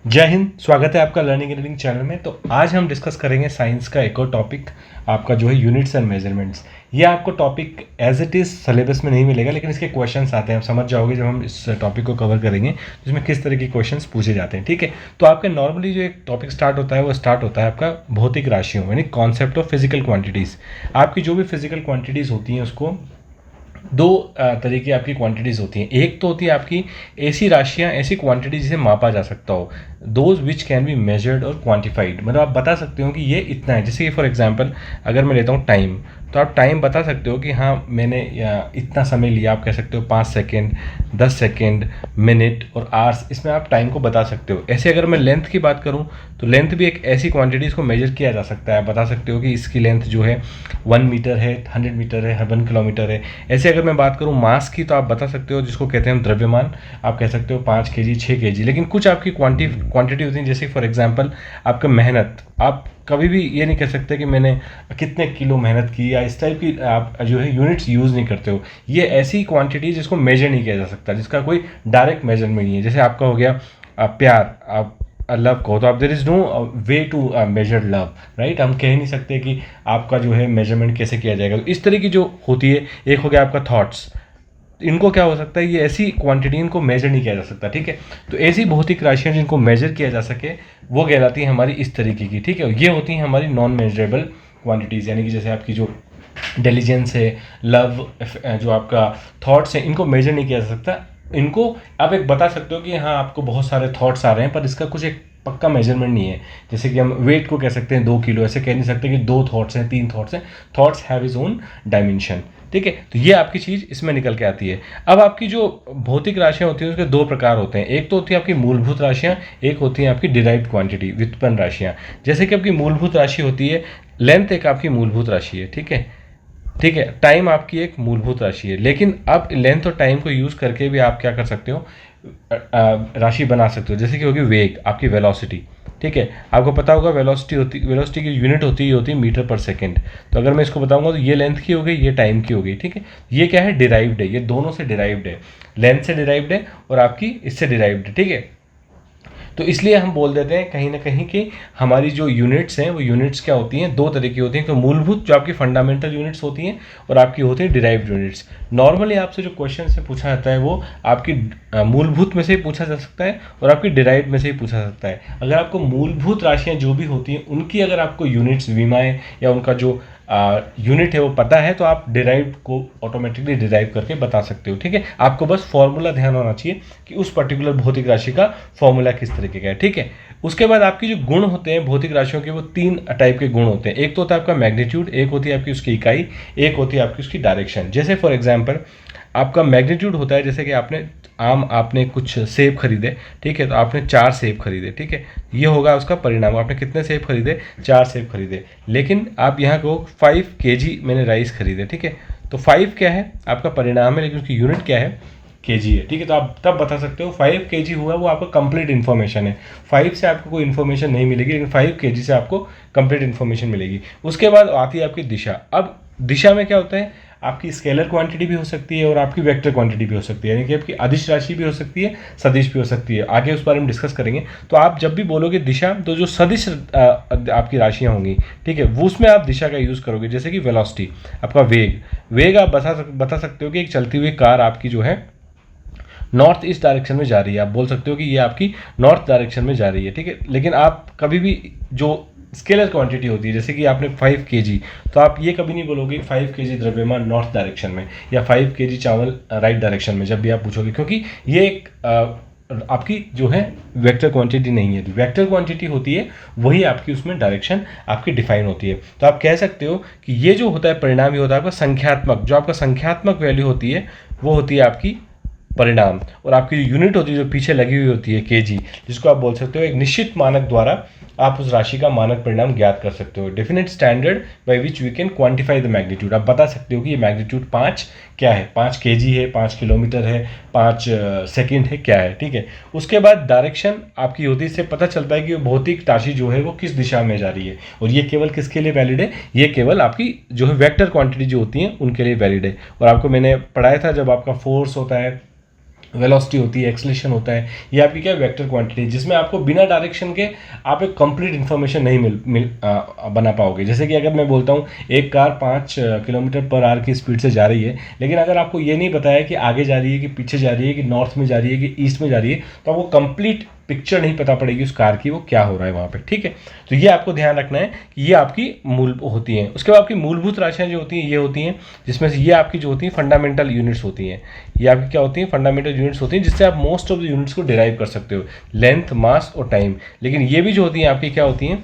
जय हिंद। स्वागत है आपका लर्निंग एंड रीडिंग चैनल में। तो आज हम डिस्कस करेंगे साइंस का एक और टॉपिक, आपका जो है यूनिट्स एंड मेजरमेंट्स। ये आपको topic as it is syllabus में नहीं मिलेगा, लेकिन इसके क्वेश्चंस आते हैं, आप समझ जाओगे जब हम इस टॉपिक को कवर करेंगे तो इसमें किस तरह के क्वेश्चंस पूछे जाते हैं। ठीक है, तो आपका नॉर्मली जो एक टॉपिक स्टार्ट होता है वो स्टार्ट होता है आपका भौतिक राशियों यानी कॉन्सेप्ट ऑफ फिजिकल क्वांटिटीज़। आपकी जो भी फिजिकल क्वांटिटीज़ होती हैं उसको दो तरह की आपकी क्वांटिटीज़ होती हैं। एक तो होती है आपकी ऐसी राशियां, ऐसी क्वांटिटी जिसे मापा जा सकता हो, those which can be measured और क्वांटिफाइड। मतलब आप बता सकते हो कि ये इतना है। जैसे कि फॉर एग्जांपल अगर मैं लेता हूँ टाइम, तो आप टाइम बता सकते हो कि हाँ मैंने इतना समय लिया। आप कह सकते हो 5 सेकेंड, 10 सेकेंड, मिनट और आवर्स, इसमें आप टाइम को बता सकते हो। ऐसे अगर मैं लेंथ की बात करूँ तो लेंथ भी एक ऐसी क्वांटिटी इसको मेजर किया जा सकता है। आप बता सकते हो कि इसकी लेंथ जो है 1 मीटर है, 100 मीटर है, 1 किलोमीटर है। ऐसे अगर मैं बात करूँ मास की, तो आप बता सकते हो जिसको कहते हैं हम द्रव्यमान। आप कह सकते हो 5 केजी, 6 केजी। लेकिन कुछ आपकी क्वांटिटी होती है, जैसे फॉर एग्जांपल आपका मेहनत। आप कभी भी ये नहीं कह सकते कि मैंने कितने किलो मेहनत की, या इस टाइप की आप जो है यूनिट्स यूज़ नहीं करते हो। ये ऐसी क्वांटिटी जिसको मेजर नहीं किया जा सकता, जिसका कोई डायरेक्ट मेजरमेंट नहीं है। जैसे आपका हो गया प्यार, आप लव को, तो आप there is no way to measure love, right. हम कह नहीं सकते कि आपका जो है मेजरमेंट कैसे किया जाएगा। तो इस तरह की जो होती है, एक हो गया आपका थॉट्स। इनको क्या हो सकता है, ये ऐसी क्वांटिटी इनको मेजर नहीं किया जा सकता। ठीक है, तो ऐसी भौतिक राशियां जिनको मेजर किया जा सके वो कहलाती हैं हमारी इस तरीके की। ठीक है, ये होती हैं हमारी नॉन मेजरेबल क्वांटिटीज़, यानी कि जैसे आपकी जो इंटेलिजेंस है, लव, जो आपका थॉट्स हैं, इनको मेजर नहीं किया जा सकता। इनको आप एक बता सकते हो कि हाँ आपको बहुत सारे थॉट्स आ रहे हैं, पर इसका कुछ एक पक्का मेजरमेंट नहीं है। जैसे कि हम वेट को कह सकते हैं 2 किलो, ऐसे कह नहीं सकते कि 2 थॉट्स हैं, 3 थॉट्स हैं। Thoughts have is own dimension. ठीक है, तो ये आपकी चीज़ इसमें निकल के आती है। अब आपकी जो भौतिक राशियां होती हैं उसके दो प्रकार होते हैं। एक तो होती है आपकी मूलभूत राशियां, एक होती है आपकी डिराइव्ड क्वांटिटी, व्युत्पन्न राशियां। जैसे कि आपकी मूलभूत राशि होती है, लेंथ एक आपकी मूलभूत राशि है। ठीक है, ठीक है, टाइम आपकी एक मूलभूत राशि है। लेकिन अब लेंथ और टाइम को यूज़ करके भी आप क्या कर सकते हो, राशि बना सकते हो। जैसे कि होगी वेग, आपकी वेलोसिटी। ठीक है, आपको पता होगा वेलोसिटी की यूनिट होती है मीटर पर सेकंड। तो अगर मैं इसको बताऊंगा तो ये लेंथ की हो गई, ये टाइम की हो गई। ठीक है, ये क्या है, डिराइव्ड है, ये दोनों से डिराइव्ड है। लेंथ से डिराइव्ड है और आपकी इससे डिराइव्ड है। ठीक है, तो इसलिए हम बोल देते हैं कहीं ना कहीं कि हमारी जो यूनिट्स हैं वो यूनिट्स क्या होती हैं, दो तरह की होती हैं। तो मूलभूत जो आपकी फंडामेंटल यूनिट्स होती हैं, और आपकी होती हैं डिराइव्ड यूनिट्स। नॉर्मली आपसे जो क्वेश्चन से पूछा जाता है वो आपकी मूलभूत में से ही पूछा जा सकता है और आपकी डिराइव्ड में से ही पूछा जा सकता है। अगर आपको मूलभूत राशियाँ जो भी होती हैं उनकी अगर आपको यूनिट्स, विमाएँ या उनका जो यूनिट है वो पता है, तो आप डिराइव को ऑटोमेटिकली डिराइव करके बता सकते हो। ठीक है, आपको बस फॉर्मूला ध्यान होना चाहिए कि उस पर्टिकुलर भौतिक राशि का फॉर्मूला किस तरीके का है। ठीक है, उसके बाद आपकी जो गुण होते हैं भौतिक राशियों के, वो 3 टाइप के गुण होते हैं। एक तो होता है आपका मैग्नीट्यूड, एक होती है आपकी उसकी इकाई, एक होती है आपकी उसकी डायरेक्शन। जैसे फॉर एग्जाम्पल आपका मैग्नीट्यूड होता है, जैसे कि आपने कुछ सेब खरीदे। ठीक है, तो आपने 4 सेब खरीदे। ठीक है, ये होगा उसका परिणाम। आपने कितने सेब खरीदे, 4 सेब खरीदे। लेकिन आप यहाँ को 5 केजी मैंने राइस खरीदे। ठीक है, तो 5 क्या है आपका परिणाम है, लेकिन उसकी यूनिट क्या है, केजी है। ठीक है, तो आप तब बता सकते हो 5 केजी हुआ, वो आपका कंप्लीट इन्फॉर्मेशन है। 5 से आपको कोई इन्फॉर्मेशन नहीं मिलेगी, लेकिन 5 केजी से आपको कंप्लीट इन्फॉर्मेशन मिलेगी। उसके बाद आती है आपकी दिशा। अब दिशा में क्या होता है, आपकी स्केलर क्वांटिटी भी हो सकती है और आपकी वेक्टर क्वांटिटी भी हो सकती है, यानी कि आपकी अदिश राशि भी हो सकती है, सदिश भी हो सकती है। आगे उस बारे में डिस्कस करेंगे। तो आप जब भी बोलोगे दिशा, तो जो सदिश आपकी राशियाँ होंगी, ठीक है, वो उसमें आप दिशा का यूज़ करोगे। जैसे कि वेलोसिटी, आपका वेग आप बता सकते हो कि एक चलती हुई कार आपकी जो है नॉर्थ ईस्ट डायरेक्शन में जा रही है। आप बोल सकते हो कि ये आपकी नॉर्थ डायरेक्शन में जा रही है। ठीक है, लेकिन आप कभी भी जो स्केलर क्वांटिटी होती है, जैसे कि आपने 5 केजी, तो आप ये कभी नहीं बोलोगे 5 केजी द्रव्यमान नॉर्थ डायरेक्शन में या 5 केजी चावल राइट डायरेक्शन में, जब भी आप पूछोगे, क्योंकि ये एक आपकी जो है वेक्टर क्वांटिटी नहीं है। वेक्टर क्वांटिटी होती है वही आपकी उसमें डायरेक्शन आपकी डिफाइन होती है। तो आप कह सकते हो कि ये जो होता है परिणाम, ये होता है आपका संख्यात्मक। जो आपका संख्यात्मक वैल्यू होती है वो होती है आपकी परिणाम। और आपकी जो यूनिट होती है जो पीछे लगी हुई होती है, केजी, जिसको आप बोल सकते हो एक निश्चित मानक द्वारा आप उस राशि का मानक परिणाम ज्ञात कर सकते हो। Definite standard by which we can quantify the magnitude. आप बता सकते हो कि ये मैग्नीट्यूड 5 क्या है, 5 केजी है, 5 किलोमीटर है, 5 सेकंड है, क्या है। ठीक है, उसके बाद डायरेक्शन आपकी होती है, इससे पता चलता है कि भौतिक राशि जो है वो किस दिशा में जा रही है। और ये केवल किसके लिए वैलिड है, ये केवल आपकी जो है वेक्टर क्वांटिटी जो होती है उनके लिए वैलिड है। और आपको मैंने पढ़ाया था, जब आपका फोर्स होता है, वेलोसिटी होती है, एक्सलेशन होता है, ये आपकी क्या वेक्टर क्वांटिटी, जिसमें आपको बिना डायरेक्शन के आप एक कंप्लीट इन्फॉर्मेशन नहीं बना पाओगे। जैसे कि अगर मैं बोलता हूँ एक कार 5 किलोमीटर पर आवर की स्पीड से जा रही है, लेकिन अगर आपको ये नहीं बताया कि आगे जा रही है कि पीछे जा रही है कि नॉर्थ में जा रही है कि ईस्ट में जा रही है, तो आपको कंप्लीट पिक्चर नहीं पता पड़ेगी उस कार की, वो क्या हो रहा है वहाँ पे, ठीक है। तो ये आपको ध्यान रखना है कि ये आपकी मूल होती हैं। उसके बाद आपकी मूलभूत राशियाँ जो होती हैं ये होती हैं, जिसमें से ये आपकी जो होती हैं फंडामेंटल यूनिट्स होती हैं। ये आपकी क्या होती हैं, फंडामेंटल यूनिट्स होती हैं, जिससे आप मोस्ट ऑफ द यूनिट्स को डिराइव कर सकते हो, लेंथ, मास और टाइम। लेकिन ये भी जो होती हैं आपकी क्या होती हैं,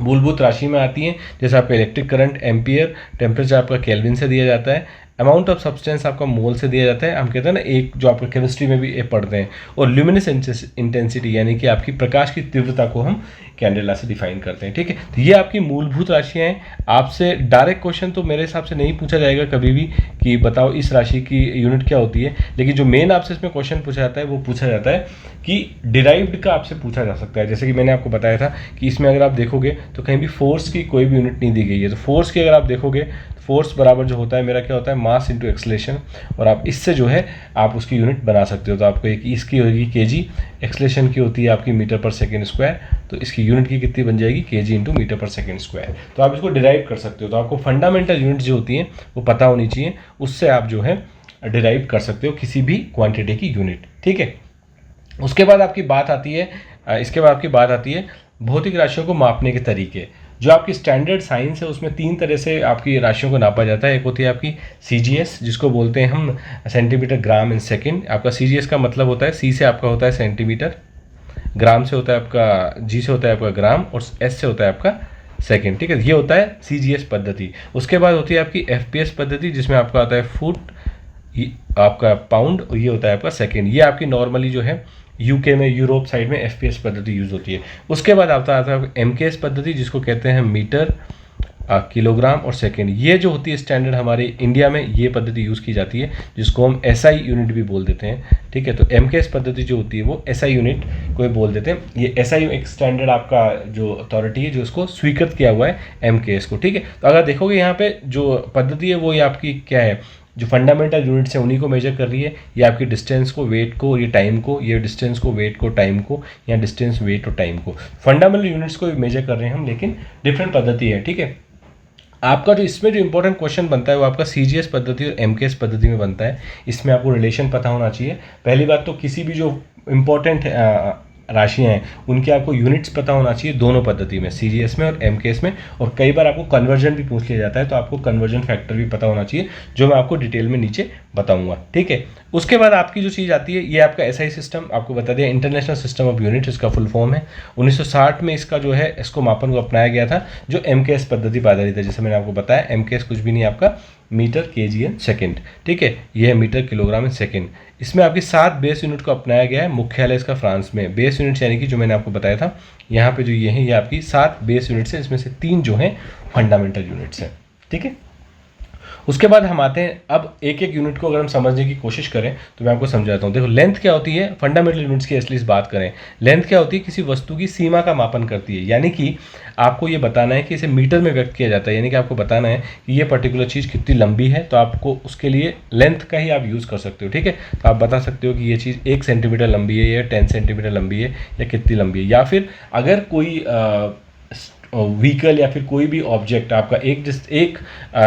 मूलभूत राशि में आती हैं। जैसे आपका इलेक्ट्रिक करंट एम्पियर, टेम्परेचर आपका केल्विन से दिया जाता है, अमाउंट ऑफ सब्सटेंस आपका मोल से दिया जाता है। हम कहते हैं ना, एक जो आपका केमिस्ट्री में भी ये पढ़ते हैं। और ल्यूमिनस इंटेंसिटी यानी कि आपकी प्रकाश की तीव्रता को हम कैंडेला से डिफाइन करते हैं, ठीक है। तो ये आपकी मूलभूत राशियाँ हैं। आपसे डायरेक्ट क्वेश्चन तो मेरे हिसाब से नहीं पूछा जाएगा कभी भी कि बताओ इस राशि की यूनिट क्या होती है, लेकिन जो मेन आपसे इसमें क्वेश्चन पूछा जाता है वो पूछा जाता है कि डिराइव्ड का आपसे पूछा जा सकता है। जैसे कि मैंने आपको बताया था कि इसमें अगर आप देखोगे तो कहीं भी फोर्स की कोई भी यूनिट नहीं दी गई है। तो फोर्स की अगर आप देखोगे, फोर्स बराबर जो होता है मेरा क्या होता है, मास इंटू एक्सलेशन, और आप इससे जो है आप उसकी यूनिट बना सकते हो। तो आपको एक इसकी होगी केजी, एक्सलेशन की होती है आपकी मीटर पर सेकेंड स्क्वायर, तो इसकी यूनिट की कितनी बन जाएगी, केजी इंटू मीटर पर सेकेंड स्क्वायर। तो आप इसको डिराइव कर सकते हो। तो आपको फंडामेंटल यूनिट जो होती हैं वो पता होनी चाहिए, उससे आप जो है डिराइव कर सकते हो किसी भी क्वांटिटी की यूनिट, ठीक है। उसके बाद आपकी बात आती है इसके बाद आपकी बात आती है भौतिक राशियों को मापने के तरीके। जो आपकी स्टैंडर्ड साइंस है उसमें 3 तरह से आपकी राशियों को नापा जाता है। एक होती है आपकी सीजीएस, जिसको बोलते हैं हम सेंटीमीटर ग्राम इन सेकंड। आपका सीजीएस का मतलब होता है, सी से आपका होता है सेंटीमीटर, ग्राम से होता है आपका, जी से होता है आपका ग्राम, और एस से होता है आपका सेकंड, ठीक है। ये होता है सीजीएस पद्धति। उसके बाद होती है आपकी एफपीएस पद्धति, जिसमें आपका आता है फुट, आपका पाउंड, और ये होता है आपका सेकंड। ये आपकी नॉर्मली जो है यूके में, यूरोप साइड में एफपीएस पद्धति यूज होती है। उसके बाद आता है एमकेएस पद्धति, जिसको कहते हैं मीटर, किलोग्राम और सेकंड। ये जो होती है स्टैंडर्ड हमारे इंडिया में ये पद्धति यूज़ की जाती है, जिसको हम एसआई यूनिट भी बोल देते हैं, ठीक है। तो एमकेएस पद्धति जो होती है वो एसआई यूनिट को बोल देते हैं। ये एसआई एक स्टैंडर्ड आपका जो अथॉरिटी है जो इसको स्वीकृत किया हुआ है एमकेएस को, ठीक है। तो अगर देखोगे यहाँ पे जो पद्धति है वो ये आपकी क्या है, जो फंडामेंटल यूनिट्स हैं उन्हीं को मेजर कर रही है। ये आपकी डिस्टेंस को, वेट को, ये टाइम को, ये डिस्टेंस को, वेट को, टाइम को, या डिस्टेंस, वेट और टाइम को, फंडामेंटल यूनिट्स को मेजर कर रहे हैं हम, लेकिन डिफरेंट पद्धति है, ठीक है। आपका जो इसमें जो इंपॉर्टेंट क्वेश्चन बनता है वो आपका सीजीएस पद्धति और एमकेएस पद्धति में बनता है। इसमें आपको रिलेशन पता होना चाहिए। पहली बात तो किसी भी जो इंपॉर्टेंट राशियाँ हैं उनके आपको यूनिट्स पता होना चाहिए दोनों पद्धति में, सीजीएस में और एमकेएस में। और कई बार आपको कन्वर्जन भी पूछ लिया जाता है, तो आपको कन्वर्जन फैक्टर भी पता होना चाहिए, जो मैं आपको डिटेल में नीचे बताऊंगा, ठीक है। उसके बाद आपकी जो चीज़ आती है ये आपका एसआई सिस्टम, आपको बता दिया इंटरनेशनल सिस्टम ऑफ यूनिट, इसका फुल फॉर्म है। 1960 में इसका जो है इसको मापन को अपनाया गया था, जो एमकेएस पद्धति पर आधारित है। जैसे मैंने आपको बताया एमकेएस कुछ भी नहीं आपका मीटर, केजी एंड सेकेंड, ठीक है। ये है मीटर, किलोग्राम एंड सेकेंड। इसमें आपकी 7 बेस यूनिट को अपनाया गया है। मुख्यालय इसका फ्रांस में। बेस यूनिट्स यानी कि जो मैंने आपको बताया था यहाँ पे जो ये है, ये आपकी 7 बेस यूनिट्स है, इसमें से 3 जो हैं फंडामेंटल यूनिट्स हैं, ठीक है। उसके बाद हम आते हैं, अब एक एक यूनिट को अगर हम समझने की कोशिश करें तो मैं आपको समझाता हूँ। देखो लेंथ क्या होती है, फंडामेंटल यूनिट्स की एटलीस्ट बात करें। लेंथ क्या होती है, किसी वस्तु की सीमा का मापन करती है। यानी कि आपको ये बताना है कि इसे मीटर में व्यक्त किया जाता है, यानी कि आपको बताना है कि ये पर्टिकुलर चीज़ कितनी लंबी है, तो आपको उसके लिए लेंथ का ही आप यूज़ कर सकते हो, ठीक है। तो आप बता सकते हो कि ये चीज़ 1 सेंटीमीटर लंबी है, या 10 सेंटीमीटर लंबी है, या कितनी लंबी है। या फिर अगर कोई व्हीकल या फिर कोई भी ऑब्जेक्ट आपका एक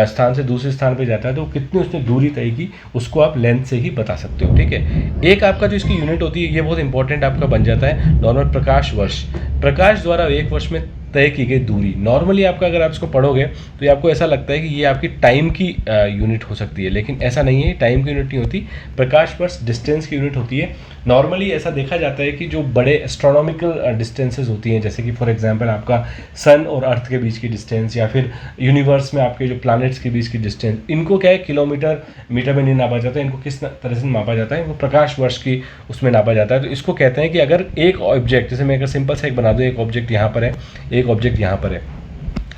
स्थान से दूसरे स्थान पे जाता है, तो कितनी उसने दूरी तय की उसको आप लेंथ से ही बता सकते हो, ठीक है। एक आपका जो इसकी यूनिट होती है ये बहुत इंपॉर्टेंट आपका बन जाता है नॉर्मल प्रकाश वर्ष। प्रकाश द्वारा एक वर्ष में तय की गई दूरी। नॉर्मली आपका अगर आप इसको पढ़ोगे तो ये आपको ऐसा लगता है कि ये आपकी टाइम की यूनिट हो सकती है, लेकिन ऐसा नहीं है। टाइम की यूनिट नहीं होती, प्रकाश वर्ष डिस्टेंस की यूनिट होती है। नॉर्मली ऐसा देखा जाता है कि जो बड़े एस्ट्रोनॉमिकल डिस्टेंसेस होती हैं, जैसे कि फॉर एग्जांपल आपका सन और अर्थ के बीच की डिस्टेंस, या फिर यूनिवर्स में आपके जो प्लैनेट्स के बीच की डिस्टेंस, इनको क्या है किलोमीटर मीटर में नहीं नापा जाता है। इनको किस तरह से मापा जाता है, इनको प्रकाश वर्ष की उसमें नापा जाता है। तो इसको कहते हैं कि अगर एक ऑब्जेक्ट, जैसे मैं अगर सिंपल से एक बना दूँ, एक ऑब्जेक्ट यहाँ पर है, एक ऑब्जेक्ट यहाँ पर है,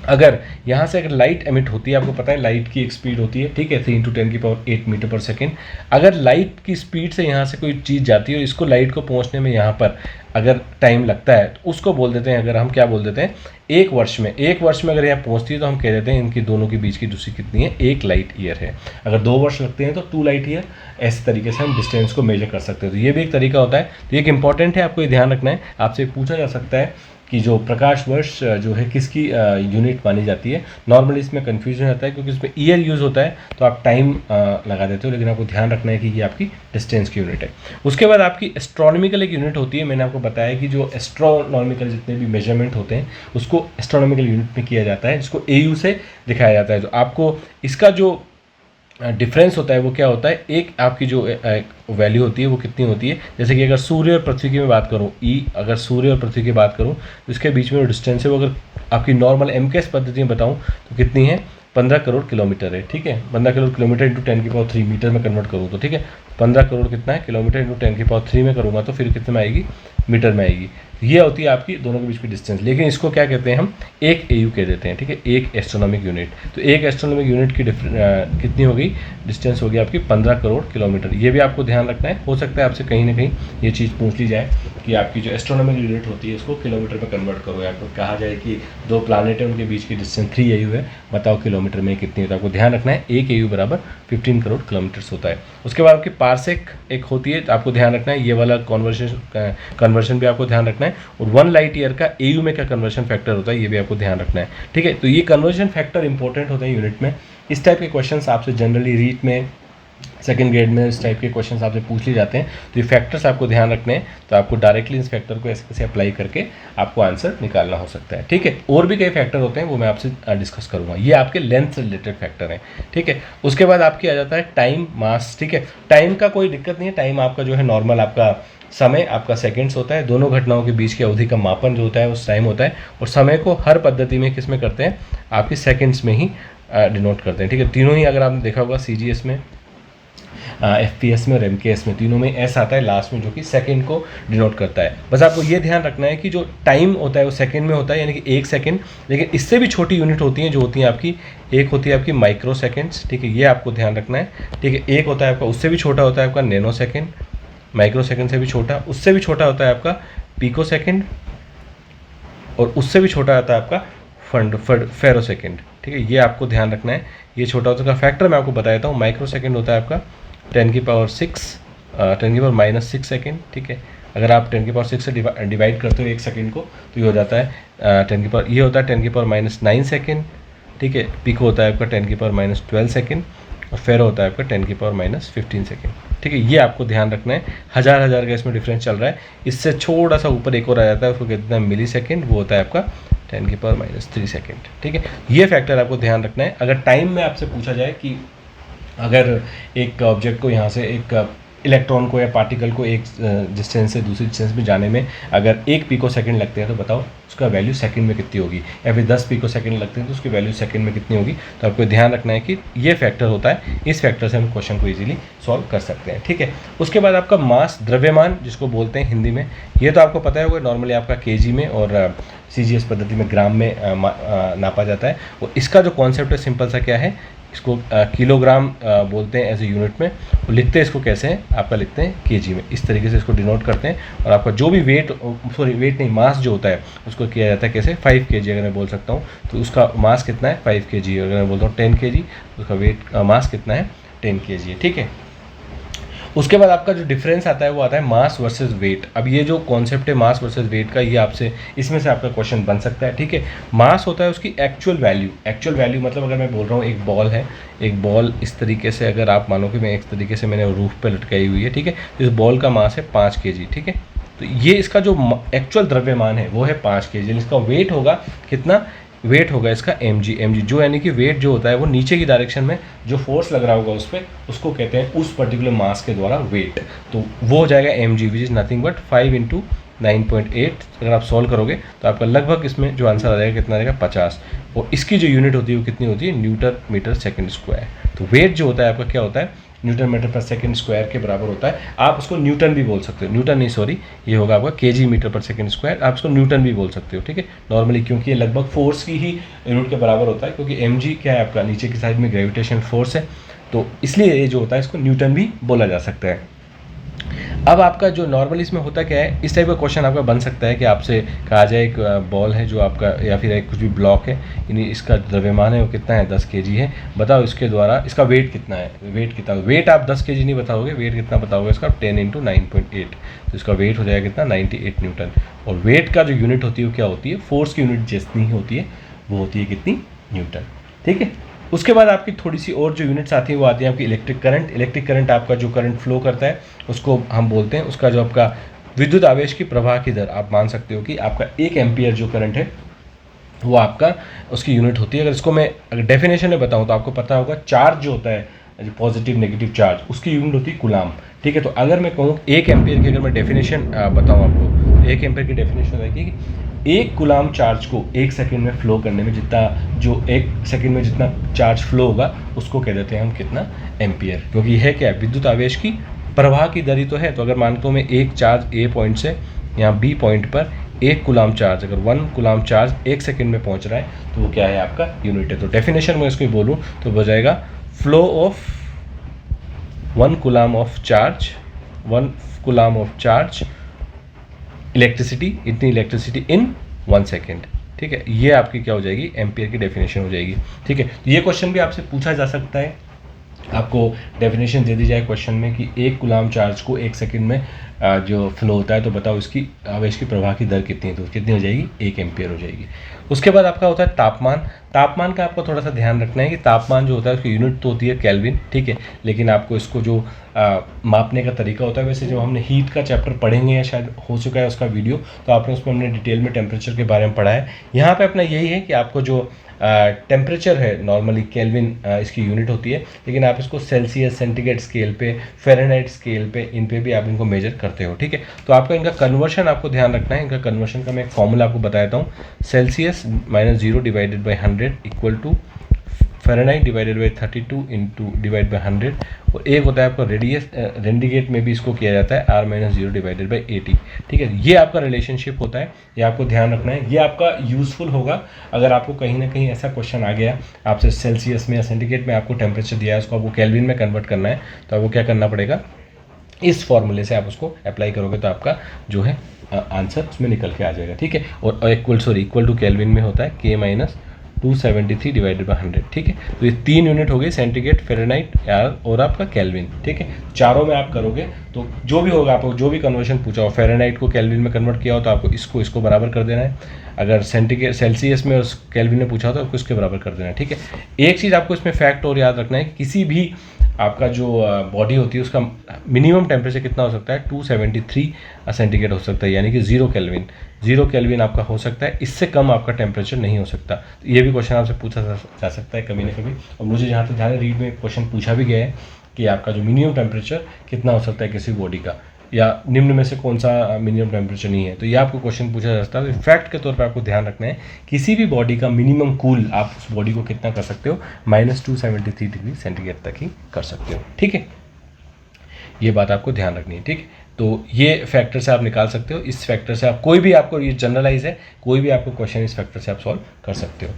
अगर यहाँ से अगर लाइट एमिट होती है, आपको पता है लाइट की एक स्पीड होती है, ठीक है, 3 × 10⁸ मीटर पर सेकेंड। अगर लाइट की स्पीड से यहाँ से कोई चीज़ जाती है और इसको लाइट को पहुँचने में यहाँ पर अगर टाइम लगता है तो उसको बोल देते हैं, अगर हम क्या बोल देते हैं, एक वर्ष में अगर यहाँ पहुँचती है तो हम कह देते हैं इनकी दोनों के बीच की दूरी कितनी है, 1 लाइट ईयर है। अगर 2 वर्ष लगते हैं तो 2 लाइट ईयर। ऐसे तरीके से हम डिस्टेंस को मेजर कर सकते हैं। तो ये भी एक तरीका होता है। तो ये एक इंपॉर्टेंट है, आपको ये ध्यान रखना है। आपसे पूछा जा सकता है कि जो प्रकाश वर्ष जो है किसकी यूनिट मानी जाती है। नॉर्मली इसमें कन्फ्यूजन रहता है क्योंकि इसमें ईयर यूज़ होता है तो आप टाइम लगा देते हो, लेकिन आपको ध्यान रखना है कि ये आपकी डिस्टेंस की यूनिट है। उसके बाद आपकी एस्ट्रोनॉमिकल एक यूनिट होती है। मैंने आपको बताया कि जो एस्ट्रोनॉमिकल जितने भी मेजरमेंट होते हैं उसको एस्ट्रोनॉमिकल यूनिट में किया जाता है, जिसको AU से दिखाया जाता है। तो आपको इसका जो डिफरेंस होता है वो क्या होता है, एक आपकी जो वैल्यू होती है वो कितनी होती है। जैसे कि अगर सूर्य और पृथ्वी की मैं बात करूँ, अगर सूर्य और पृथ्वी की बात करूँ तो इसके बीच में जो डिस्टेंस है वो अगर आपकी नॉर्मल MKS पद्धति में बताऊँ तो कितनी है, 15 करोड़ किलोमीटर है। ठीक है, 15 करोड़ किलोमीटर इंटू 10⁻³ मीटर में कन्वर्ट करूँ तो ठीक है, 15 करोड़ कितना है किलोमीटर इंटू 10⁻³ में करूँगा तो फिर कितने में आएगी, मीटर में आएगी। ये होती है आपकी दोनों के बीच की डिस्टेंस। लेकिन इसको क्या कहते हैं, हम एक AU कह देते हैं। ठीक है, एक एस्ट्रोनॉमिक यूनिट। तो एक एस्ट्रोनॉमिक यूनिट की कितनी होगी, डिस्टेंस होगी आपकी 15 करोड़ किलोमीटर। ये भी आपको ध्यान रखना है। हो सकता है आपसे कहीं ना कहीं ये चीज़ पूछ ली जाए कि आपकी जो एस्ट्रोनॉमिक यूनिट होती है इसको किलोमीटर में कन्वर्ट करो, या तो कहा जाए कि 2 प्लानट है उनके बीच की डिस्टेंस 3 AU है, बताओ किलोमीटर में कितनी है। तो आपको ध्यान रखना है एक AU बराबर 15 करोड़ किलोमीटर्स होता है। उसके बाद आपकी पार्सेक एक होती है, आपको ध्यान रखना है। ये वाला कन्वर्शन भी आपको ध्यान रखना है। और 1 लाइट ईयर का AU में क्या कन्वर्शन फैक्टर होता है ये भी आपको ध्यान रखना है। ठीक है, तो ये कन्वर्जन फैक्टर इंपॉर्टेंट होते हैं यूनिट में। इस टाइप के क्वेश्चंस आपसे जनरली रीट में, सेकंड ग्रेड में इस टाइप के क्वेश्चंस आपसे पूछ लिए जाते हैं। तो ये फैक्टर्स आपको ध्यान रखने हैं। तो आपको डायरेक्टली इस फैक्टर को ऐसे अप्लाई करके आपको आंसर निकालना हो सकता है। ठीक है, और भी कई फैक्टर होते हैं वो मैं आपसे डिस्कस करूंगा। ये आपके लेंथ से रिलेटेड फैक्टर हैं। ठीक है, उसके बाद आपकी आ जाता है टाइम, मास। ठीक है, टाइम का कोई दिक्कत नहीं है। टाइम आपका जो है नॉर्मल आपका समय आपका सेकंड्स होता है। दोनों घटनाओं के बीच की अवधि का मापन जो होता है उस टाइम होता है। और समय को हर पद्धति में किस में करते हैं, आपके सेकंड्स में ही डिनोट करते हैं। ठीक है, तीनों ही अगर आपने देखा होगा CGS में, FPS में और MKS में, तीनों में S आता है लास्ट में जो कि सेकंड को डिनोट करता है। बस आपको ये ध्यान रखना है कि जो टाइम होता है वो सेकंड में होता है, यानी कि 1 सेकंड। लेकिन इससे भी छोटी यूनिट होती हैं जो होती हैं आपकी, एक होती है आपकी माइक्रो सेकेंड्स। ठीक है, ये आपको ध्यान रखना है। ठीक है, एक होता है आपका, उससे भी छोटा होता है आपका नैनो सेकेंड, माइक्रो सेकेंड से भी छोटा, उससे भी छोटा होता है आपका पिको सेकेंड, और उससे भी छोटा होता है आपका फेरो सेकेंड। ठीक है, ये आपको ध्यान रखना है। ये छोटा होता है, फैक्टर मैं आपको बता देता हूँ। माइक्रो सेकेंड होता है आपका 10⁻⁶ सेकेंड। ठीक है, अगर आप 10⁻⁶ से डिवाइड करते हो 1 सेकेंड को तो ये हो जाता है ये होता है 10⁻⁹ सेकेंड। ठीक है, पिको होता है आपका 10⁻12 सेकेंड, और फेरो होता है आपका 10⁻15 सेकेंड। ठीक है, ये आपको ध्यान रखना है। हज़ार का इसमें डिफरेंस चल रहा है। इससे थोड़ा सा ऊपर एक और आ जाता है, उसको कहते हैं मिली सेकेंड, वो होता है आपका 10⁻³ सेकेंड। ठीक है, ये फैक्टर आपको ध्यान रखना है। अगर टाइम में आपसे पूछा जाए कि अगर एक ऑब्जेक्ट को यहाँ से, एक इलेक्ट्रॉन को या पार्टिकल को एक डिस्टेंस से दूसरी डिस्टेंस में जाने में अगर 1 पिको सेकंड लगते हैं तो बताओ उसका वैल्यू सेकंड में कितनी होगी, या फिर 10 पिको सेकंड लगते हैं तो उसकी वैल्यू सेकंड में कितनी होगी। तो आपको ध्यान रखना है कि ये फैक्टर होता है, इस फैक्टर से हम क्वेश्चन को इजीली सॉल्व कर सकते हैं। ठीक है, उसके बाद आपका मास, द्रव्यमान जिसको बोलते हैं हिंदी में, ये तो आपको पता है होगा, नॉर्मली आपका केजी में और CGS पद्धति में ग्राम में नापा जाता है। और इसका जो कॉन्सेप्ट है सिंपल सा क्या है, इसको किलोग्राम बोलते हैं एज ए यूनिट में। और लिखते हैं इसको कैसे हैं, आपका लिखते हैं केजी में, इस तरीके से इसको डिनोट करते हैं। और आपका जो भी वेट नहीं, मास जो होता है उसको किया जाता है कैसे, 5 kg अगर मैं बोल सकता हूँ तो उसका मास कितना है 5 kg। अगर मैं बोलता हूँ 10 kg उसका वेट मास कितना है 10 kg है। ठीक है, उसके बाद आपका जो डिफरेंस आता है वो आता है मास वर्सेस वेट। अब ये जो कॉन्सेप्ट है मास वर्सेस वेट का, ये आपसे इसमें से आपका क्वेश्चन बन सकता है। ठीक है, मास होता है उसकी एक्चुअल वैल्यू मतलब अगर मैं बोल रहा हूँ एक बॉल है, एक बॉल इस तरीके से, अगर आप मानो कि मैं एक तरीके से मैंने रूफ पे लटकाई हुई है। ठीक है, इस बॉल का मास है 5 kg। ठीक है, तो ये इसका जो एक्चुअल द्रव्यमान है वो है 5 kg। इसका वेट होगा कितना, वेट होगा इसका mg जो, यानी कि वेट जो होता है वो नीचे की डायरेक्शन में जो फोर्स लग रहा होगा उस पर, उसको कहते हैं उस पर्टिकुलर मास के द्वारा वेट। तो वो हो जाएगा mg which is nothing but 5 × 9.8। अगर आप सॉल्व करोगे तो आपका लगभग इसमें जो आंसर आ जाएगा कितना आ जाएगा 50। और इसकी जो यूनिट होती है वो कितनी होती है, न्यूटन मीटर सेकेंड स्क्वायर। तो वेट जो होता है आपका क्या होता है, न्यूटन मीटर पर सेकंड स्क्वायर के बराबर होता है। आप उसको न्यूटन भी बोल सकते हो, न्यूटन नहीं सॉरी, ये होगा आपका केजी मीटर पर सेकंड स्क्वायर। आप उसको न्यूटन भी बोल सकते हो। ठीक है, नॉर्मली क्योंकि ये लगभग फोर्स की ही यूनिट के बराबर होता है, क्योंकि mg क्या है आपका नीचे की साइड में ग्रेविटेशन फोर्स है, तो इसलिए ये जो होता है इसको न्यूटन भी बोला जा सकता है। अब आपका जो नॉर्मल इसमें होता क्या है, इस टाइप का क्वेश्चन आपका बन सकता है कि आपसे कहा जाए एक बॉल है जो आपका, या फिर एक कुछ भी ब्लॉक है, यानी इसका द्रव्यमान है वो कितना है, 10 kg है, बताओ इसके द्वारा इसका वेट कितना है, वेट कितना, वेट आप 10 kg नहीं बताओगे, वेट कितना बताओगे इसका 10 × 9.8, तो इसका वेट हो जाएगा कितना 98 न्यूटन। और वेट का जो यूनिट होती है वो क्या होती है, फोर्स की यूनिट जितनी ही होती है वो होती है कितनी, न्यूटन। ठीक है, उसके बाद आपकी थोड़ी सी और जो यूनिट्स आती हैं वो आती है आपकी इलेक्ट्रिक करंट। इलेक्ट्रिक करंट आपका जो करंट फ्लो करता है उसको हम बोलते हैं, उसका जो आपका विद्युत आवेश की प्रवाह की दर, आप मान सकते हो कि आपका 1 एम्पियर जो करंट है वो आपका उसकी यूनिट होती है। अगर इसको मैं अगर डेफिनेशन में बताऊँ तो आपको पता होगा, चार्ज जो होता है पॉजिटिव नेगेटिव चार्ज, उसकी यूनिट होती है कूलाम। ठीक है, तो अगर मैं कहूँ 1 एम्पियर की अगर मैं डेफिनेशन बताऊँ आपको, 1 एम्पियर की डेफिनेशन है कि 1 कूलाम चार्ज को 1 सेकंड में फ्लो करने में जितना, जो 1 सेकंड में जितना चार्ज फ्लो होगा उसको कह देते हैं हम कितना, एम्पियर। क्योंकि यह क्या है, विद्युत आवेश की प्रवाह की दर ही तो है। तो अगर मानता हूँ मैं एक चार्ज ए पॉइंट से यहाँ बी पॉइंट पर 1 कूलाम चार्ज, अगर 1 कूलाम चार्ज 1 सेकंड में पहुँच रहा है तो वो क्या है, आपका यूनिट है। तो डेफिनेशन में इसको बोलूँ तो हो जाएगा flow of 1 coulomb of charge, 1 coulomb of charge electricity, इतनी इलेक्ट्रिसिटी इन 1 सेकेंड। ठीक है, ये आपकी क्या हो जाएगी, एम्पियर की डेफिनेशन हो जाएगी। ठीक है, तो ये क्वेश्चन भी आपसे पूछा जा सकता है, आपको डेफिनेशन दे दी जाए क्वेश्चन में कि 1 कूलाम चार्ज को 1 सेकंड में जो फ्लो होता है, तो बताओ इसकी आवेश की प्रवाह की दर कितनी है, तो कितनी हो जाएगी, 1 एम्पियर हो जाएगी। उसके बाद आपका होता है तापमान। तापमान का आपको थोड़ा सा ध्यान रखना है कि तापमान जो होता है उसकी यूनिट तो होती है केल्विन। ठीक है, लेकिन आपको इसको जो मापने का तरीका होता है, वैसे जो हमने हीट का चैप्टर पढ़ेंगे या शायद हो चुका है उसका वीडियो, तो आपने उसमें हमने डिटेल में टेम्परेचर के बारे में पढ़ा है। यहाँ पे अपना यही है कि आपको जो टेम्परेचर है नॉर्मली केल्विन इसकी यूनिट होती है, लेकिन आप इसको सेल्सियस, सेंटीग्रेड स्केल पे, फ़ारेनहाइट स्केल पे, इन पे भी आप इनको मेजर करते हो। ठीक है, तो आपका इनका कन्वर्शन आपको ध्यान रखना है। इनका कन्वर्शन का मैं एक फॉर्मूला आपको बता देता हूँ, Celsius -0 divided by 100 equal to Fahrenheit divided by 32 into divide by 100। और एक होता है आपका रेडियस, रेंडिगेट में भी इसको किया जाता है R-0 डिवाइडेड बाई 80। ठीक है, ये आपका रिलेशनशिप होता है, ये आपको ध्यान रखना है। ये आपका यूज़फुल होगा अगर आपको कहीं ना कहीं ऐसा क्वेश्चन आ गया आपसे सेल्सियस में या सेंटीग्रेड में आपको टेम्परेचर दिया है, उसको आपको केल्विन में कन्वर्ट करना है, तो आपको क्या करना पड़ेगा, इस फॉर्मूले से आप उसको अप्लाई करोगे तो आपका जो है आंसर उसमें निकल के आ जाएगा। ठीक है, और इक्वल टू केल्विन में होता है K-273 डिवाइडेड बाई 100। ठीक है, तो ये 3 यूनिट हो गई, सेंटीग्रेड, फ़ारेनहाइट और आपका केल्विन। ठीक है, चारों में आप करोगे तो जो भी होगा, आपको जो भी कन्वर्शन पूछा हो, फ़ारेनहाइट को केल्विन में कन्वर्ट किया हो तो आपको इसको बराबर कर देना है। अगर सेंटीग्रेड सेल्सियस में और केल्विन में पूछा हो तो आपको इसके बराबर कर देना है। ठीक है, एक चीज़ आपको इसमें फैक्ट और याद रखना है कि किसी भी आपका जो बॉडी होती है उसका मिनिमम टेम्परेचर कितना हो सकता है, 273 सेंटीग्रेड हो सकता है, यानी कि 0 केल्विन आपका हो सकता है, इससे कम आपका टेम्परेचर नहीं हो सकता। ये भी क्वेश्चन आपसे पूछा जा सकता है कभी ना कभी। और मुझे जहाँ तक ध्यान है, रीड में क्वेश्चन पूछा भी गया है कि आपका जो मिनिमम टेम्परेचर कितना हो सकता है किसी बॉडी का, या निम्न में से कौन सा मिनिमम टेम्परेचर नहीं है, तो ये आपको क्वेश्चन पूछा जा सकता है। तो फैक्ट के तौर पे आपको ध्यान रखना है, किसी भी बॉडी का मिनिमम कूल आप उस बॉडी को कितना कर सकते हो, -273 डिग्री सेंटीग्रेड तक ही कर सकते हो। ठीक है, ये बात आपको ध्यान रखनी है। ठीक है, तो ये फैक्टर से आप निकाल सकते हो, इस फैक्टर से आप कोई भी, आपको ये जनरलाइज है, कोई भी आपको क्वेश्चन इस फैक्टर से आप सॉल्व कर सकते हो।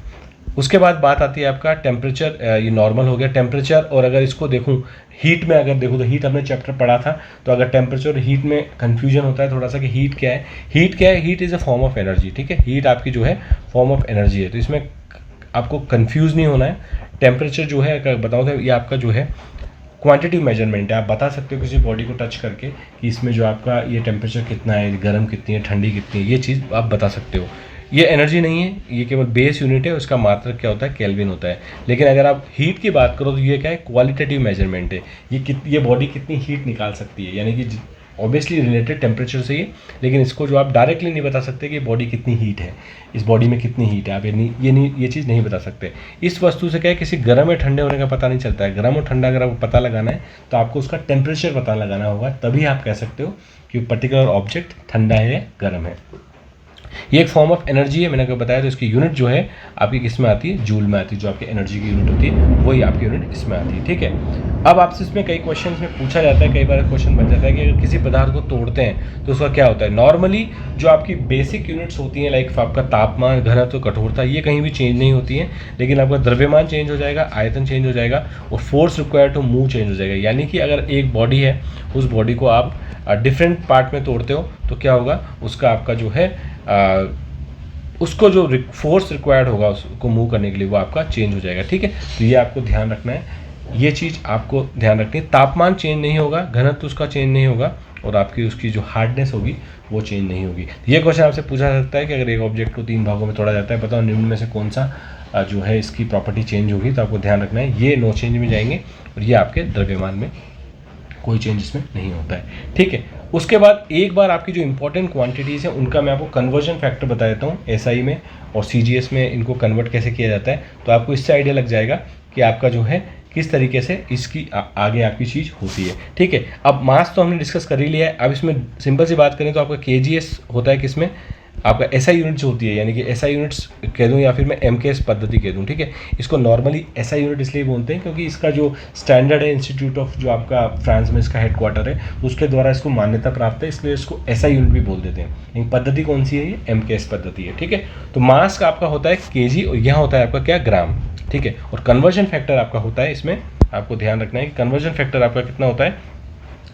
उसके बाद बात आती है आपका टेम्परेचर, ये नॉर्मल हो गया टेम्परेचर। और अगर इसको देखूं हीट में, अगर देखूं तो हीट हमने चैप्टर पढ़ा था, तो अगर टेम्परेचर और हीट में कन्फ्यूजन होता है थोड़ा सा कि हीट क्या है, heat is a form of energy. ठीक है, हीट आपकी जो है फॉर्म ऑफ एनर्जी है, तो इसमें आपको कन्फ्यूज़ नहीं होना है। टेम्परेचर जो है अगर बताओ तो ये आपका जो है क्वांटिटिव मेजरमेंट है, आप बता सकते हो किसी बॉडी को टच करके कि इसमें जो आपका ये टेम्परेचर कितना है, गर्म कितनी है, ठंडी कितनी है, ये चीज़ आप बता सकते हो। ये एनर्जी नहीं है, ये केवल बेस यूनिट है, उसका मात्रक क्या होता है, केल्विन होता है। लेकिन अगर आप हीट की बात करो तो ये क्या है, क्वालिटेटिव मेजरमेंट है, ये बॉडी कितनी हीट निकाल सकती है, यानी कि ऑब्वियसली रिलेटेड टेम्परेचर से ही, लेकिन इसको जो आप डायरेक्टली नहीं बता सकते कि बॉडी कितनी हीट है, इस बॉडी में कितनी हीट है, आप ये चीज़ नहीं बता सकते। इस वस्तु से क्या है, किसी गर्म या ठंडे होने का पता नहीं चलता है। गर्म और ठंडा अगर आपको पता लगाना है तो आपको उसका टेम्परेचर पता लगाना होगा, तभी आप कह सकते हो कि पर्टिकुलर ऑब्जेक्ट ठंडा है या गर्म है। ये एक फॉर्म ऑफ एनर्जी है, मैंने आपको बताया। तो इसकी यूनिट जो है आपकी किस में आती है, जूल में आती है। जो आपकी एनर्जी की यूनिट होती है वही आपकी यूनिट इसमें आती है, ठीक है। अब आपसे इसमें कई क्वेश्चन में पूछा जाता है, कई बार क्वेश्चन बन जाता है कि अगर किसी पदार्थ को तोड़ते हैं तो उसका क्या होता है। नॉर्मली जो आपकी बेसिक यूनिट्स होती हैं, लाइक आपका तापमान, घनत्व, कठोरता, ये कहीं भी चेंज नहीं होती है, लेकिन आपका द्रव्यमान चेंज हो जाएगा, आयतन चेंज हो जाएगा और force required to move change हो जाएगा। यानी कि अगर एक बॉडी है, उस बॉडी को आप डिफरेंट पार्ट में तोड़ते हो तो क्या होगा, उसका आपका जो है उसको जो फोर्स रिक्वायर्ड होगा उसको मूव करने के लिए वो आपका चेंज हो जाएगा, ठीक है। तो ये आपको ध्यान रखना है, ये चीज़ आपको ध्यान रखनी है। तापमान चेंज नहीं होगा, घनत्व उसका चेंज नहीं होगा और आपकी उसकी जो हार्डनेस होगी वो चेंज नहीं होगी। ये क्वेश्चन आपसे पूछा सकता है कि अगर एक ऑब्जेक्ट को 3 भागों में तोड़ा जाता है, बताओ निम्न में से कौन सा जो है इसकी प्रॉपर्टी चेंज होगी। तो आपको ध्यान रखना है, ये नो चेंज में जाएंगे और ये आपके द्रव्यमान में कोई चेंज इसमें नहीं होता है, ठीक है। उसके बाद एक बार आपकी जो इंपॉर्टेंट क्वांटिटीज़ हैं उनका मैं आपको कन्वर्जन फैक्टर बता देता हूँ, एसआई में और सीजीएस में इनको कन्वर्ट कैसे किया जाता है। तो आपको इससे आइडिया लग जाएगा कि आपका जो है किस तरीके से इसकी आगे आपकी चीज़ होती है, ठीक है। अब मास तो हमने डिस्कस कर ही लिया है। अब इसमें सिंपल सी बात करें तो आपका केजीएस होता है किसमें, आपका एसआई यूनिट्स होती है, यानी कि एसआई यूनिट्स कह दूं या फिर मैं एमकेएस पद्धति कह दूं, ठीक है। इसको नॉर्मली एसआई यूनिट इसलिए बोलते हैं क्योंकि इसका जो स्टैंडर्ड है, इंस्टीट्यूट ऑफ जो आपका फ्रांस में इसका हेडक्वार्टर है, उसके द्वारा इसको मान्यता प्राप्त है, इसलिए इसको एसआई यूनिट भी बोल देते हैं। लेकिन पद्धति कौन सी है, ये एमकेएस पद्धति है, ठीक है। तो मास का आपका होता है केजी और यहाँ होता है आपका क्या, ग्राम, ठीक है। और कन्वर्जन फैक्टर आपका होता है, इसमें आपको ध्यान रखना है कि कन्वर्जन फैक्टर आपका कितना होता है।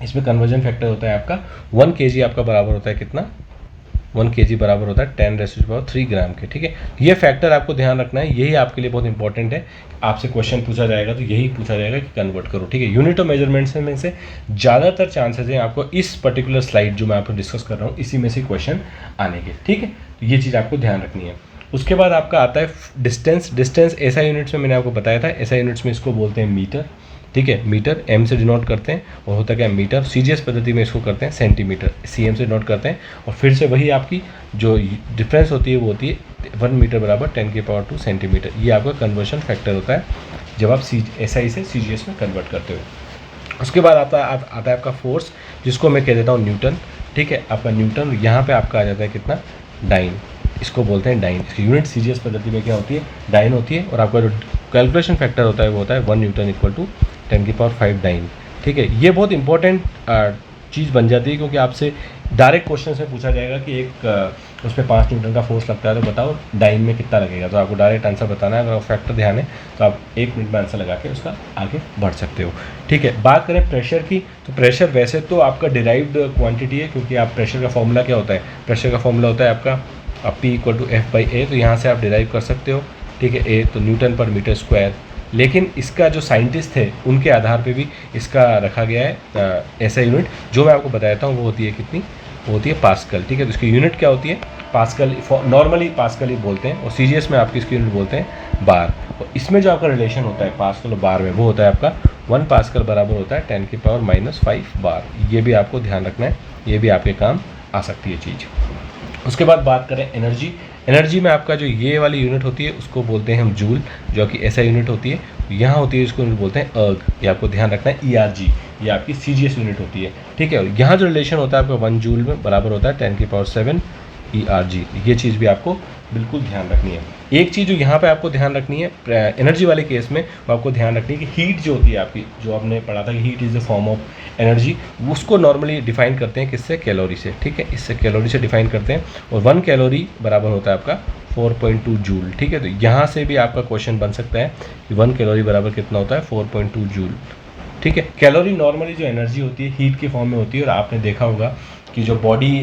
इसमें कन्वर्जन फैक्टर होता है आपका 1 kg आपका बराबर होता है कितना, 1 kg बराबर होता है 10⁻³ ग्राम के, ठीक है। ये फैक्टर आपको ध्यान रखना है, यही आपके लिए बहुत इंपॉर्टेंट है। आपसे क्वेश्चन पूछा जाएगा तो यही पूछा जाएगा कि कन्वर्ट करो, ठीक है। यूनिट ऑफ मेजरमेंट्स में से ज़्यादातर चांसेस हैं आपको इस पर्टिकुलर स्लाइड जो मैं आपको डिस्कस कर रहा हूँ इसी में से क्वेश्चन आने के, ठीक है। तो ये चीज़ आपको ध्यान रखनी है। उसके बाद आपका आता है डिस्टेंस। डिस्टेंस एसआई यूनिट्स में मैंने आपको बताया था, एसआई यूनिट्स में इसको बोलते हैं मीटर, ठीक है। मीटर एम से डिनोट करते हैं और होता क्या, मीटर। सीजीएस पद्धति में इसको करते हैं सेंटीमीटर, सीएम से डिनोट करते हैं। और फिर से वही आपकी जो डिफरेंस होती है वो होती है 1 मीटर बराबर 10⁻² सेंटीमीटर। ये आपका कन्वर्शन फैक्टर होता है जब आप एसआई से सीजीएस में कन्वर्ट करते हो। उसके बाद आता है आपका फोर्स, जिसको मैं कह देता हूँ न्यूटन, ठीक है। आपका न्यूटन यहाँ पे आपका आ जाता है कितना, डाइन, इसको बोलते हैं डाइन। इसकी यूनिट सीजीएस पद्धति में क्या होती है, डाइन होती है। और आपका जो कैलकुलेशन फैक्टर होता है वो होता है 1 न्यूटन = 10⁵ डाइन, ठीक है। ये बहुत इंपॉर्टेंट चीज़ बन जाती है क्योंकि आपसे डायरेक्ट क्वेश्चन से पूछा जाएगा कि एक उस पर 5 न्यूटन का फोर्स लगता है तो बताओ डाइन में कितना लगेगा। तो आपको डायरेक्ट आंसर बताना है। अगर फैक्टर ध्यान है तो आप 1 मिनट में आंसर लगा के उसका आगे बढ़ सकते हो, ठीक है। बात करें प्रेशर की, तो प्रेशर वैसे तो आपका डिराइव्ड क्वांटिटी है क्योंकि आप प्रेशर का फॉर्मूला क्या होता है, प्रेशर का फॉर्मूला होता है आपका P = F/A। तो यहाँ से आप डिराइव कर सकते हो, ठीक है। ए तो न्यूटन पर मीटर स्क्वायर। लेकिन इसका जो साइंटिस्ट थे उनके आधार पे भी इसका रखा गया है ऐसा यूनिट, जो मैं आपको बताता हूँ वो होती है कितनी, वो होती है पास्कल, ठीक है। तो इसकी यूनिट क्या होती है, पास्कल, नॉर्मली पास्कल ही बोलते हैं। और सीजीएस में आपकी इसकी यूनिट बोलते हैं बार। और इसमें जो आपका रिलेशन होता है पास्कल और बार में, वो होता है आपका 1 पास्कल बराबर होता है 10⁻⁻5 बार। ये भी आपको ध्यान रखना है, ये भी आपके काम आ सकती है चीज़। उसके बाद बात करें एनर्जी। एनर्जी में आपका जो ये वाली यूनिट होती है उसको बोलते हैं हम जूल, जो कि ऐसा यूनिट होती है। यहाँ होती है इसको बोलते हैं अर्ग, ये आपको ध्यान रखना है। ERG ये आपकी सीजीएस यूनिट होती है, ठीक है। और यहाँ जो रिलेशन होता है आपका 1 जूल में बराबर होता है 10⁻7 ERG। ये चीज़ भी आपको बिल्कुल ध्यान रखनी है। एक चीज़ जो यहाँ पे आपको ध्यान रखनी है एनर्जी वाले केस में, वो आपको ध्यान रखनी है कि हीट जो होती है आपकी, जो आपने पढ़ा था कि heat is the form of energy, उसको नॉर्मली डिफाइन करते हैं किससे, कैलोरी से, ठीक है। इससे कैलोरी से डिफाइन करते हैं। और 1 कैलोरी बराबर होता है आपका 4.2 जूल, ठीक है। तो यहाँ से भी आपका क्वेश्चन बन सकता है कि 1 कैलोरी बराबर कितना होता है, 4.2 जूल, ठीक है। कैलोरी नॉर्मली जो एनर्जी होती है हीट के फॉर्म में होती है। और आपने देखा होगा कि जो बॉडी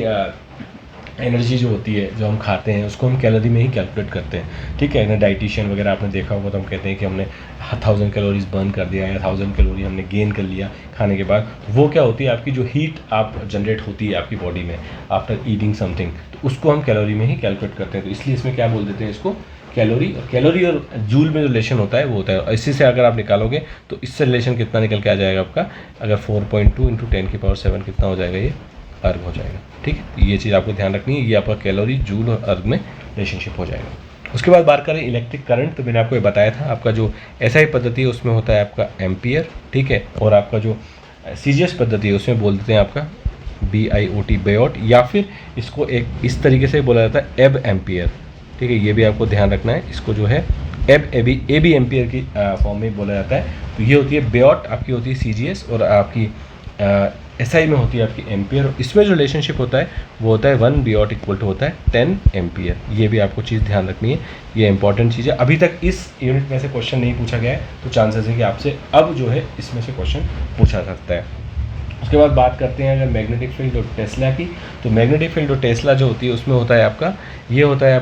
एनर्जी जो होती है जो हम खाते हैं उसको हम कैलोरी में ही कैलकुलेट करते हैं, ठीक है ना। डाइटिशियन वगैरह आपने देखा होगा तो हम कहते हैं कि हमने 1000 कैलोरीज बर्न कर दिया या 1000 कैलोरी हमने गेन कर लिया खाने के बाद। वो क्या होती है, आपकी जो हीट आप जनरेट होती है आपकी बॉडी में आफ्टर ईटिंग समथिंग, तो उसको हम कैलोरी में ही कैलकुलेट करते हैं। तो इसलिए इसमें क्या बोल देते हैं इसको, कैलोरी। और कैलोरी और जूल में जो रिलेशन होता है वो होता है, इसी से अगर आप निकालोगे तो इससे रिलेशन कितना निकल के आ जाएगा आपका, अगर 4.2 × 10⁻7 कितना हो जाएगा, ये अर्ग हो जाएगा, ठीक है। ये चीज़ आपको ध्यान रखनी है, ये आपका कैलोरी, जूल और अर्ग में रिलेशनशिप हो जाएगा। उसके बाद बात करें इलेक्ट्रिक करंट, तो मैंने आपको ये बताया था आपका जो एसआई पद्धति है उसमें होता है आपका एम्पियर, ठीक है। और आपका जो सीजीएस पद्धति है उसमें बोल देते हैं आपका BIOT बेयोट, या फिर इसको एक इस तरीके से बोला जाता है एब एम्पियर। ठीक है, ये भी आपको ध्यान रखना है, इसको जो है एब एबी एम्पियर की फॉर्म में बोला जाता है। तो ये होती है बेयोट, आपकी होती है CGS, और आपकी SI में होती है आपकी एम्पियर। इसमें जो रिलेशनशिप होता है वो होता है 1 बेयोट इक्वल टू होता है 10 एम्पियर। ये भी आपको चीज़ ध्यान रखनी है, ये इंपॉर्टेंट चीज़ है। अभी तक इस यूनिट में से क्वेश्चन नहीं पूछा गया है, तो चांसेस है कि आपसे अब जो है इसमें से क्वेश्चन पूछा सकता है। उसके बाद बात करते हैं अगर मैग्नेटिक फील्ड और टेस्ला की, तो मैग्नेटिक फील्ड और टेस्ला जो होती है उसमें होता है आपका ये होता है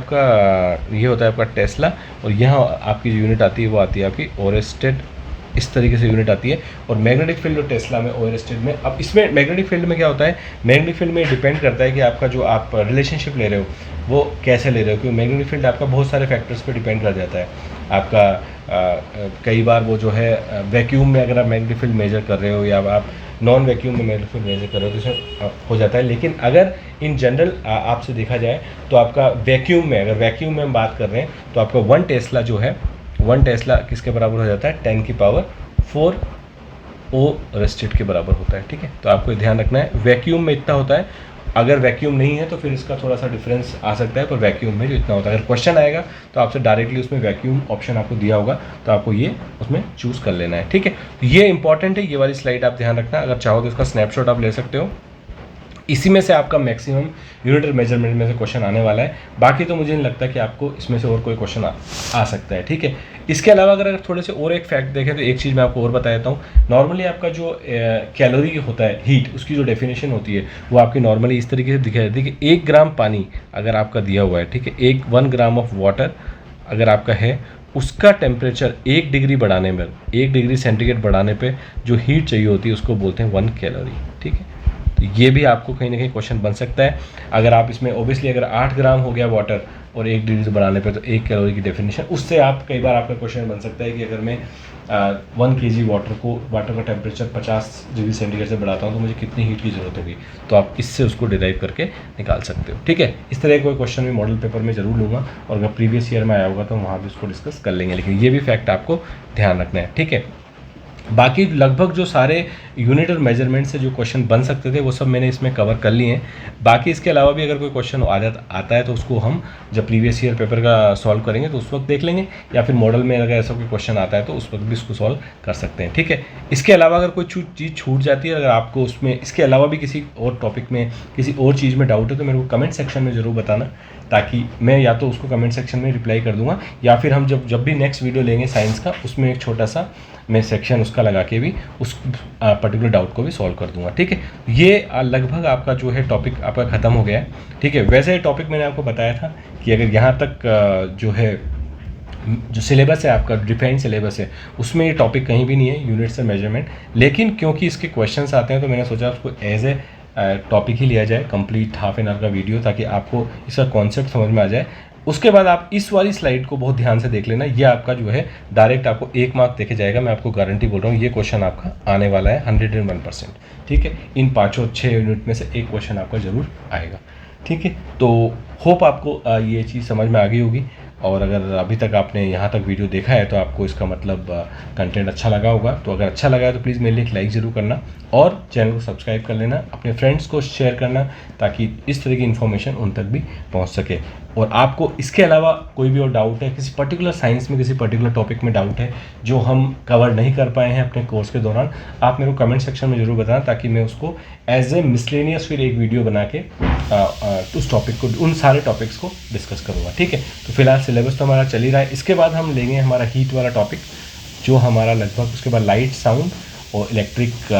आपका टेस्ला, और यहाँ आपकी जो यूनिट आती है वो आती है आपकी ओरेस्टेड। इस तरीके से यूनिट आती है। और मैग्नेटिक फील्ड और टेस्ला में ओरेस्टेड में, अब इसमें मैग्नेटिक फील्ड में क्या होता है, मैग्नेटिक फील्ड में डिपेंड करता है कि आपका जो आप रिलेशनशिप ले रहे हो वो कैसे ले रहे हो, क्योंकि मैग्नेटिक फील्ड आपका बहुत सारे फैक्टर्स पे डिपेंड कर जाता है। आपका कई बार वो जो है वैक्यूम में अगर आप मैग्नेटिक फील्ड मेजर कर रहे हो, या आप नॉन वैक्यूम में मैग्नेटिक फील्ड मेजर कर रहे हो, तो इसमें हो जाता है। लेकिन अगर इन जनरल आपसे देखा जाए तो आपका वैक्यूम में, अगर वैक्यूम में हम बात कर रहे हैं, तो आपका 1 टेस्ला जो है, 1 टेस्ला किसके बराबर हो जाता है, 10 की पावर 4 ओरेस्टेड के बराबर होता है। ठीक है, तो आपको ध्यान रखना है वैक्यूम में इतना होता है। अगर वैक्यूम नहीं है तो फिर इसका थोड़ा सा डिफरेंस आ सकता है, पर वैक्यूम में जो इतना होता है, अगर क्वेश्चन आएगा तो आपसे डायरेक्टली उसमें वैक्यूम ऑप्शन आपको दिया होगा, तो आपको ये उसमें चूज़ कर लेना है। ठीक है, तो ये इंपॉर्टेंट है, ये वाली स्लाइड आप ध्यान रखना। अगर चाहो तो इसका स्नैपशॉट आप ले सकते हो। इसी में से आपका मैक्सिमम यूनिट मेजरमेंट में से क्वेश्चन आने वाला है। बाकी तो मुझे नहीं लगता कि आपको इसमें से और कोई क्वेश्चन आ सकता है। ठीक है, इसके अलावा अगर थोड़े से और एक फैक्ट देखें तो एक चीज़ मैं आपको और बता देता हूँ। नॉर्मली आपका जो कैलोरी होता है, हीट, उसकी जो डेफिनेशन होती है वो आपकी नॉर्मली इस तरीके से दिखाई देती है कि 1 ग्राम पानी अगर आपका दिया हुआ है, ठीक है, 1 ग्राम ऑफ वाटर अगर आपका है, उसका टेम्परेचर 1 डिग्री बढ़ाने में, 1 डिग्री सेंटीग्रेड बढ़ाने पे जो हीट चाहिए होती है उसको बोलते हैं 1 कैलोरी। ठीक है, तो ये भी आपको कहीं ना कहीं क्वेश्चन बन सकता है। अगर आप इसमें ओबियसली अगर 8 ग्राम हो गया वाटर और 1 डिग्री से बढ़ाने पे, तो 1 कैलोरी की डेफिनेशन, उससे आप कई बार आपका क्वेश्चन बन सकता है कि अगर मैं 1 kg वाटर का टेम्परेचर 50 डिग्री सेंटीग्रेड से बढ़ाता हूँ तो मुझे कितनी हीट की ज़रूरत होगी, तो आप इससे उसको डिराइव करके निकाल सकते हो। ठीक है, इस तरह कोई क्वेश्चन भी मॉडल पेपर में जरूर लूँगा, और अगर प्रीवियस ईयर में आया होगा तो वहाँ भी उसको डिस्कस कर लेंगे, लेकिन ये भी फैक्ट आपको ध्यान रखना है। ठीक है, बाकी लगभग जो सारे यूनिट और मेजरमेंट से जो क्वेश्चन बन सकते थे वो सब मैंने इसमें कवर कर लिए हैं। बाकी इसके अलावा भी अगर कोई क्वेश्चन आता है तो उसको हम जब प्रीवियस ईयर पेपर का सॉल्व करेंगे तो उस वक्त देख लेंगे, या फिर मॉडल में अगर ऐसा कोई क्वेश्चन आता है तो उस वक्त भी उसको सॉल्व कर सकते हैं। ठीक है, इसके अलावा अगर कोई चीज़ छूट जाती है, अगर आपको उसमें इसके अलावा भी किसी और टॉपिक में, किसी और चीज़ में डाउट है, तो मेरे को कमेंट सेक्शन में ज़रूर बताना, ताकि मैं या तो उसको कमेंट सेक्शन में रिप्लाई कर दूंगा, या फिर हम जब भी नेक्स्ट वीडियो लेंगे साइंस का, उसमें एक छोटा सा मैं सेक्शन उसका लगा के भी उस पर्टिकुलर डाउट को भी सॉल्व कर दूंगा। ठीक है, ये लगभग आपका जो है टॉपिक आपका ख़त्म हो गया है। ठीक है, वैसे टॉपिक मैंने आपको बताया था कि अगर यहाँ तक जो है जो सिलेबस है आपका, डिफाइंड सिलेबस है, उसमें ये टॉपिक कहीं भी नहीं है, यूनिट्स एंड मेजरमेंट, लेकिन क्योंकि इसके क्वेश्चंस आते हैं तो मैंने सोचा उसको एज ए टॉपिक ही लिया जाए, कंप्लीट हाफ एन आवर का वीडियो, ताकि आपको इसका कॉन्सेप्ट समझ में आ जाए। उसके बाद आप इस वाली स्लाइड को बहुत ध्यान से देख लेना, ये आपका जो है डायरेक्ट आपको 1 मार्क देखे जाएगा, मैं आपको गारंटी बोल रहा हूँ, ये क्वेश्चन आपका आने वाला है 101%। ठीक है, इन 5-6 यूनिट में से एक क्वेश्चन आपका ज़रूर आएगा। ठीक है, तो होप आपको ये चीज़ समझ में आ गई होगी, और अगर अभी तक आपने यहाँ तक वीडियो देखा है तो आपको इसका मतलब कंटेंट अच्छा लगा होगा। तो अगर अच्छा लगा है तो प्लीज़ मेरे लिए एक लाइक ज़रूर करना, और चैनल को सब्सक्राइब कर लेना, अपने फ्रेंड्स को शेयर करना, ताकि इस तरह की इन्फॉर्मेशन उन तक भी पहुँच सके। और आपको इसके अलावा कोई भी और डाउट है, किसी पर्टिकुलर साइंस में किसी पर्टिकुलर टॉपिक में डाउट है जो हम कवर नहीं कर पाए हैं अपने कोर्स के दौरान, आप मेरे को कमेंट सेक्शन में ज़रूर बताना, ताकि मैं उसको एज ए मिसलेनियस फिर एक वीडियो बना के उस टॉपिक को, उन सारे टॉपिक्स को डिस्कस करूँगा। ठीक है, तो फिलहाल सिलेबस तो हमारा चल ही रहा है। इसके बाद हम लेंगे हमारा हीट वाला टॉपिक, जो हमारा लगभग, उसके बाद लाइट, साउंड और इलेक्ट्रिक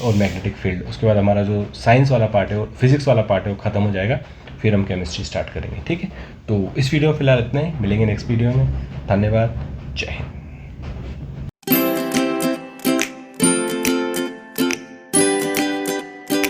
और मैग्नेटिक फील्ड, उसके बाद हमारा जो साइंस वाला पार्ट है और फिजिक्स वाला पार्ट है वो ख़त्म हो जाएगा, फिर हम केमिस्ट्री स्टार्ट करेंगे। ठीक है, तो इस वीडियो में फिलहाल इतना ही, मिलेंगे नेक्स्ट वीडियो में। धन्यवाद, जय हिंद।